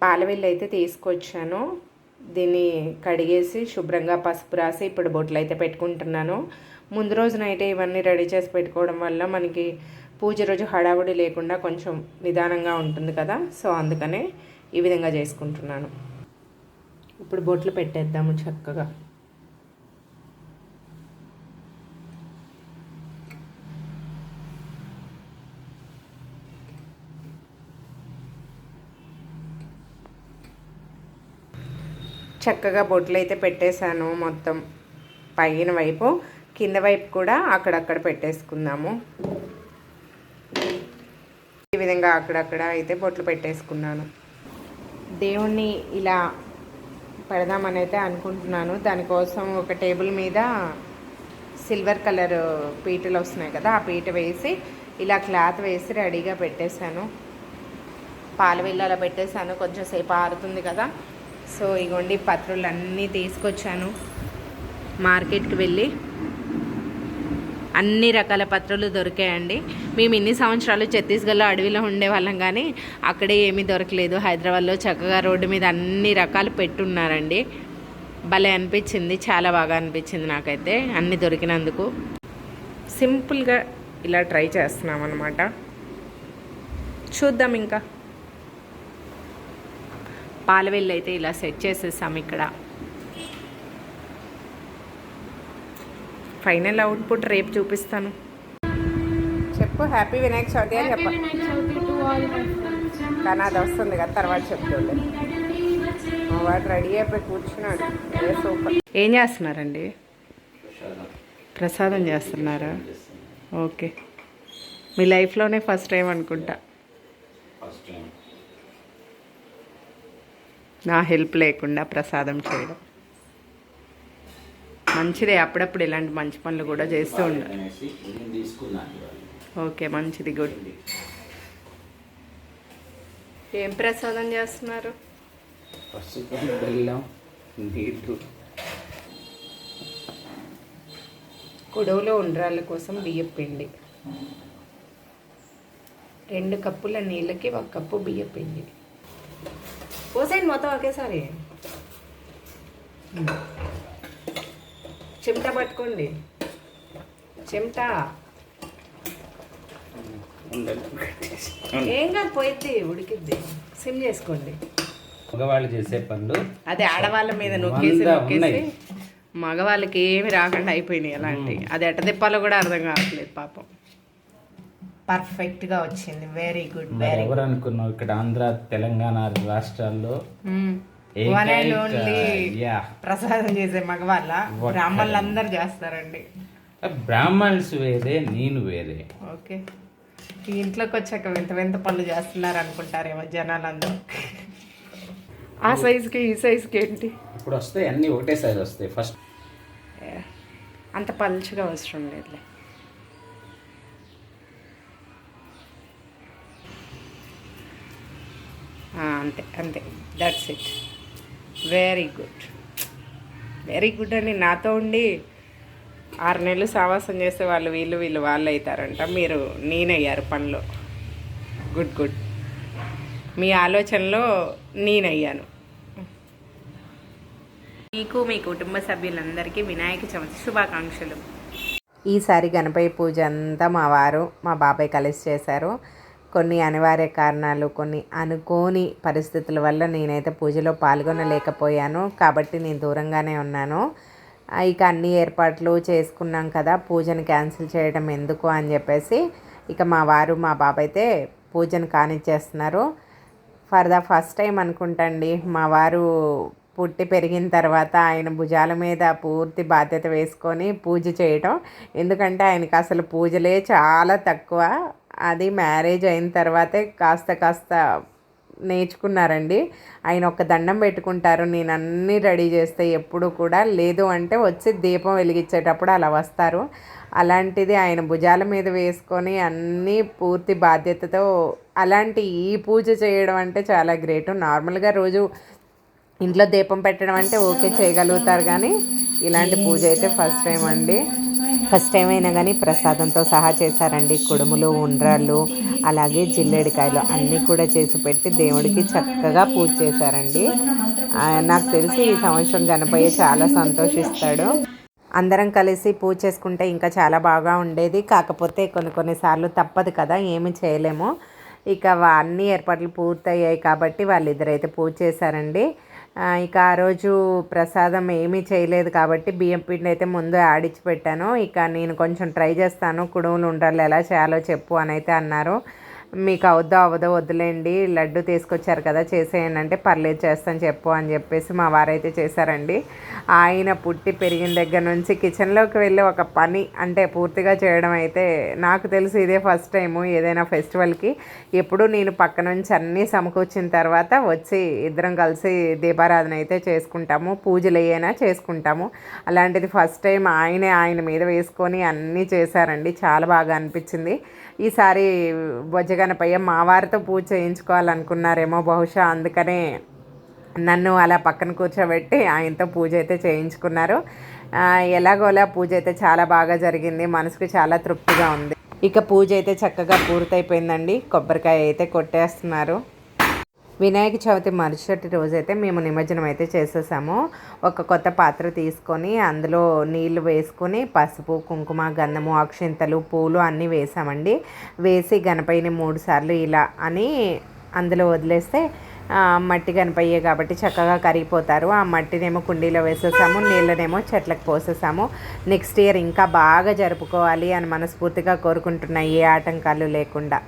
పాలవెల్లి అయితే తీసుకొచ్చాను. దీన్ని కడిగేసి శుభ్రంగా పసుపు రాసి ఇప్పుడు బొట్లు అయితే పెట్టుకుంటున్నాను. ముందు రోజు నైటే ఇవన్నీ రెడీ చేసి పెట్టుకోవడం వల్ల మనకి పూజ రోజు హడావుడి లేకుండా కొంచెం నిదానంగా ఉంటుంది కదా. సో అందుకనే ఈ విధంగా చేసుకుంటున్నాను. ఇప్పుడు బొట్లు పెట్టేద్దాము చక్కగా. చక్కగా బొట్లు అయితే పెట్టేశాను. మొత్తం పైన వైపు కింద వైపు కూడా అక్కడక్కడ పెట్టేసుకుందాము. ఈ విధంగా అక్కడక్కడ అయితే బొట్లు పెట్టేసుకున్నాను. దేవుణ్ణి ఇలా పెడదామని అయితే అనుకుంటున్నాను. దానికోసం ఒక టేబుల్ మీద సిల్వర్ కలర్ పీటలు వస్తున్నాయి కదా, ఆ పీట వేసి ఇలా క్లాత్ వేసి రెడీగా పెట్టేశాను. పాలవెల్లి అలా పెట్టేశాను. కొంచెం సేపు ఆరుతుంది కదా. సో ఇగోండి పత్రులు అన్నీ తీసుకొచ్చాను. మార్కెట్కి వెళ్ళి అన్ని రకాల పత్రులు దొరికాయండి. మేము ఇన్ని సంవత్సరాలు ఛత్తీస్గఢ్లో అడవిలో ఉండేవాళ్ళం, కానీ అక్కడే ఏమీ దొరకలేదు. హైదరాబాద్లో చక్కగా రోడ్డు మీద అన్ని రకాలు పెట్టున్నారండి. భలే అనిపించింది, చాలా బాగా అనిపించింది నాకైతే అన్ని దొరికినందుకు. సింపుల్గా ఇలా ట్రై చేస్తున్నాం అన్నమాట. చూద్దాం. ఇంకా పాలవెల్లి అయితే ఇలా సెట్ చేసేసాం. ఇక్కడ ఫైనల్ అవుట్పుట్ రేపు చూపిస్తాను. చెప్పు హ్యాపీ వినాయక చవితి అని చెప్ప, కానీ అది వస్తుంది కదా తర్వాత చెప్తుండే. వాడు రెడీ అయిపోయి కూర్చున్నాడు. సూపర్. ఏం చేస్తున్నారండి? ప్రసాదం చేస్తున్నారా? ఓకే. మీ లైఫ్లోనే ఫస్ట్ టైం అనుకుంటా నా హెల్ప్ లేకుండా ప్రసాదం చేయడం. మంచిదే, అప్పుడప్పుడు ఇలాంటి మంచి పనులు కూడా చేస్తూ ఉండాలి. ఓకే, మంచిది, గుడ్. ఏం ప్రసాదం చేస్తున్నారు? కుడవులో ఉండ్రాళ్ళ కోసం బియ్యం పిండి. 2 కప్పుల నీళ్ళకి 1 కప్పు బియ్యం పిండి పోసేయండి మొత్తం ఒకేసారి. చెమటా పట్టుకోండి, చెమటా. ఏం కాదు, పోయిద్ది, ఉడికిద్ది. సిమ్ చేసుకోండి. మగవాళ్ళు చేసే పనులు అదే ఆడవాళ్ళ మీద నొక్కేసి మగవాళ్ళకి ఏమి రాకుండా అయిపోయినాయి అలాంటి. అది ఎట్ట తిప్పాలో కూడా అర్థం కావట్లేదు పాపం. పర్ఫెక్ట్గా వచ్చింది. Very good. ఎవరు అనుకున్నావు ఇక్కడ ఆంధ్ర తెలంగాణ రాష్ట్రాల్లో ప్రసాదం చేసే మగవాళ్ళ బ్రాహ్మణులు అందరు చేస్తారండి. బ్రాహ్మణ్స్ వేరే, నేను వేరే. ఓకే, ఈ ఇంట్లోకి వచ్చాక వింత వింత పనులు చేస్తున్నారు అనుకుంటారేమో జనాలందరూ. ఆ సైజుకి ఈ సైజుకి ఏంటి? ఇప్పుడు వస్తాయి అన్నీ ఒకటే సైజ్ వస్తాయి. ఫస్ట్ అంత పలుచగా అవసరం లేదులే. అంతే అంతే, that's it. Very good, very good అండి. నాతో ఉండి 6 నెలలు సావాసం చేసే వాళ్ళు వీళ్ళు అవుతారంట. మీరు నేనయ్యారు పనిలో. Good good. మీ ఆలోచనలో నేనయ్యాను. మీకు మీ కుటుంబ సభ్యులందరికీ వినాయక చవితి శుభాకాంక్షలు. ఈసారి గణపతి పూజ అంతా మా వారు మా బాబాయ్ కలిసి చేశారు. కొన్ని అనివార్య కారణాలు, కొన్ని అనుకోని పరిస్థితుల వల్ల నేనైతే పూజలో పాల్గొనలేకపోయాను. కాబట్టి నేను దూరంగానే ఉన్నాను. ఇక అన్ని ఏర్పాట్లు చేసుకున్నాం కదా, పూజను క్యాన్సిల్ చేయడం ఎందుకు అని చెప్పేసి ఇక మా వారు మా బాబాయ్ అయితే పూజను కానిచ్చేస్తున్నారు. ఫర్ ద ఫస్ట్ టైం అనుకుంటండి మా వారు పుట్టి పెరిగిన తర్వాత ఆయన భుజాల మీద పూర్తి బాధ్యత వేసుకొని పూజ చేయటం. ఎందుకంటే ఆయనకి అసలు పూజలే చాలా తక్కువ. అది మ్యారేజ్ అయిన తర్వాతే కాస్త నేర్చుకున్నారండి. ఆయన ఒక దండం పెట్టుకుంటారు, నేను అన్నీ రెడీ చేస్తే ఎప్పుడు కూడా, లేదు అంటే వచ్చి దీపం వెలిగించేటప్పుడు అలా వస్తారు. అలాంటిది ఆయన భుజాల మీద వేసుకొని అన్నీ పూర్తి బాధ్యతతో అలాంటి ఈ పూజ చేయడం అంటే చాలా గ్రేట్. నార్మల్గా రోజు ఇంట్లో దీపం పెట్టడం అంటే ఓకే చేయగలుగుతారు, కానీ ఇలాంటి పూజ అయితే ఫస్ట్ టైం అండి. ఫస్ట్ టైం అయినా కానీ ప్రసాదంతో సహా చేశారండి. కుడుములు, ఉండ్రాళ్ళు, అలాగే జిల్లేడికాయలు అన్నీ కూడా చేసి పెట్టి దేవుడికి చక్కగా పూజ చేశారండి. నాకు తెలిసి ఈ సంవత్సరం గణపయ్య చాలా సంతోషిస్తాడు. అందరం కలిసి పూజ చేసుకుంటే ఇంకా చాలా బాగా ఉండేది. కాకపోతే కొన్నిసార్లు తప్పదు కదా, ఏమి చేయలేము. ఇక అన్ని ఏర్పాట్లు పూర్తయ్యాయి కాబట్టి వాళ్ళిద్దరైతే పూజ చేశారండి. ఇక ఆ రోజు ప్రసాదం ఏమీ చేయలేదు కాబట్టి బియ్యం పిండి అయితే ముందు ఆడిచ్చి పెట్టాను. ఇక నేను కొంచెం ట్రై చేస్తాను, కుడుములు ఉండాలి ఎలా చేయాలో చెప్పు అని అయితే అన్నారు. మీకు అవదో వద్దులేండి, లడ్డు తీసుకొచ్చారు కదా చేసేయండి అంటే పర్లేదు చేస్తాను చెప్పు అని చెప్పేసి మా వారైతే చేశారండి. ఆయన పుట్టి పెరిగిన దగ్గర నుంచి కిచెన్లోకి వెళ్ళి ఒక పని అంటే పూర్తిగా చేయడం అయితే నాకు తెలిసి ఇదే ఫస్ట్ టైము. ఏదైనా ఫెస్టివల్కి ఎప్పుడు నేను పక్క నుంచి అన్నీ సమకూర్చిన తర్వాత వచ్చి ఇద్దరం కలిసి దీపారాధన అయితే చేసుకుంటాము, పూజలు అయ్యేనా చేసుకుంటాము. అలాంటిది ఫస్ట్ టైం ఆయన మీద వేసుకొని అన్నీ చేశారండి. చాలా బాగా అనిపించింది. ఈసారి బొజ్జగణపయ్య మా వారితో పూజ చేయించుకోవాలనుకున్నారేమో బహుశా, అందుకనే నన్ను అలా పక్కన కూర్చోబెట్టి ఆయనతో పూజ అయితే చేయించుకున్నారు. ఎలాగోలా పూజ అయితే చాలా బాగా జరిగింది. మనసుకు చాలా తృప్తిగా ఉంది. ఇక పూజ అయితే చక్కగా పూర్తయిపోయిందండి. కొబ్బరికాయ అయితే కొట్టేస్తున్నారు. వినాయక చవితి మరుసటి రోజైతే మేము నిమజ్జనం అయితే చేసేసాము. ఒక కొత్త పాత్ర తీసుకొని అందులో నీళ్లు వేసుకొని పసుపు, కుంకుమ, గంధము, అక్షింతలు, పూలు అన్నీ వేసామండి. వేసి గణపయ్యని 3 సార్లు ఇలా అని అందులో వదిలేస్తే మట్టి గణపయ్యే కాబట్టి చక్కగా కరిగిపోతారు. ఆ మట్టినేమో కుండీలో వేసేసాము, నీళ్ళనేమో చెట్లకు పోసేసాము. నెక్స్ట్ ఇయర్ ఇంకా బాగా జరుపుకోవాలి అని మనస్ఫూర్తిగా కోరుకుంటున్నా, ఏ ఆటంకాలు లేకుండా.